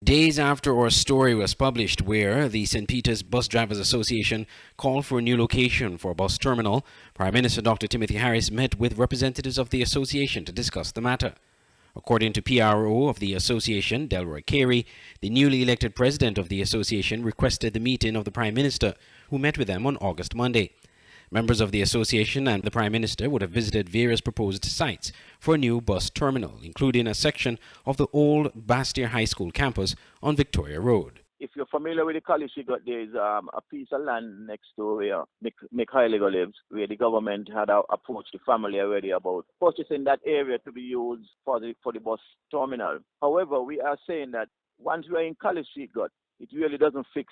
Days after our story was published where the St. Peter's Bus Drivers Association called for a new location for a bus terminal, Prime Minister Dr. Timothy Harris met with representatives of the association to discuss the matter. According to PRO of the association, Delroy Carey, the newly elected president of the association requested the meeting of the Prime Minister, who met with them on Monday. Members of the association and the Prime Minister would have visited various proposed sites for a new bus terminal, including a section of the old Bastyr High School campus on Victoria Road. If you're familiar with the college, there is a piece of land next to where Mick Heiliger lives, where the government had approached the family already about purchasing that area to be used for the bus terminal. However, we are saying that once we are in College Street, it really doesn't fix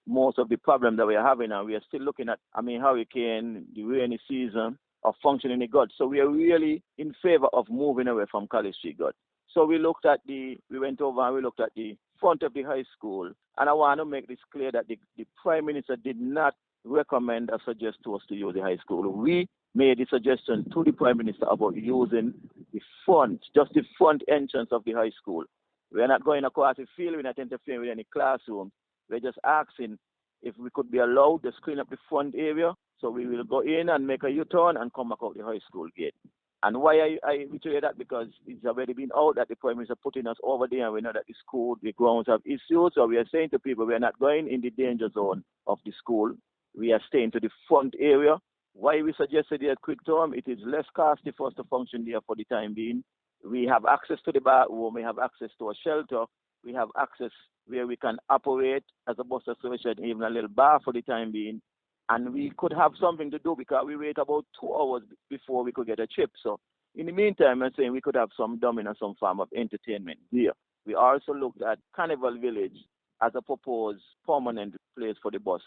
most of the problem that we are having, and we are still looking at, hurricane, the rainy season, of functioning the gut. So we are really in favor of moving away from College Street gut. So we went over and we looked at the front of the high school, and I want to make this clear that the Prime Minister did not recommend or suggest to us to use the high school. We made the suggestion to the Prime Minister about using the front entrance of the high school. We are not going across the field, we're not interfering with any classroom. We're just asking if we could be allowed to screen up the front area, so we will go in and make a U-turn and come back out the high school gate. And why I reiterate that, because it's already been out that the Prime Minister putting us over there, and we know that the grounds have issues, so we are saying to people we are not going in the danger zone of the school. We are staying to the front area. Why we suggested a quick term, it is less costly for us to function there for the time being. We have access to the bathroom, we have access to a shelter, we have access where we can operate as a bus association, even a little bar for the time being. And we could have something to do because we wait about 2 hours before we could get a trip. So in the meantime, I'm saying we could have some domain or some form of entertainment there. We also looked at Carnival Village as a proposed permanent place for the bus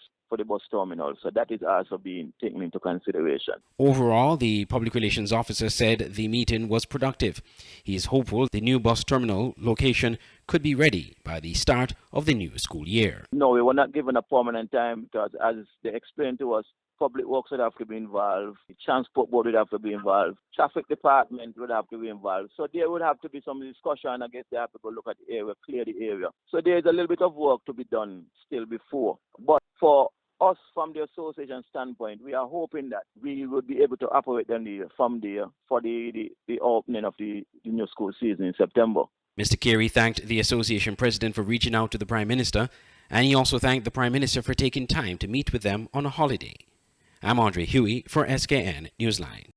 terminal. So that is also being taken into consideration. Overall, the public relations officer said the meeting was productive. He is hopeful the new bus terminal location could be ready by the start of the new school year. No, we were not given a permanent time because, as they explained to us, Public Works would have to be involved, the Transport Board would have to be involved, Traffic Department would have to be involved. So there would have to be some discussion. I guess they have to go look at the area, clear the area. So there's a little bit of work to be done still before. But for us, from the association standpoint, we are hoping that we would be able to operate from there for the opening of the new school season in September. Mr. Carey thanked the association president for reaching out to the Prime Minister, and he also thanked the Prime Minister for taking time to meet with them on a holiday. I'm Andre Huey for SKN Newsline.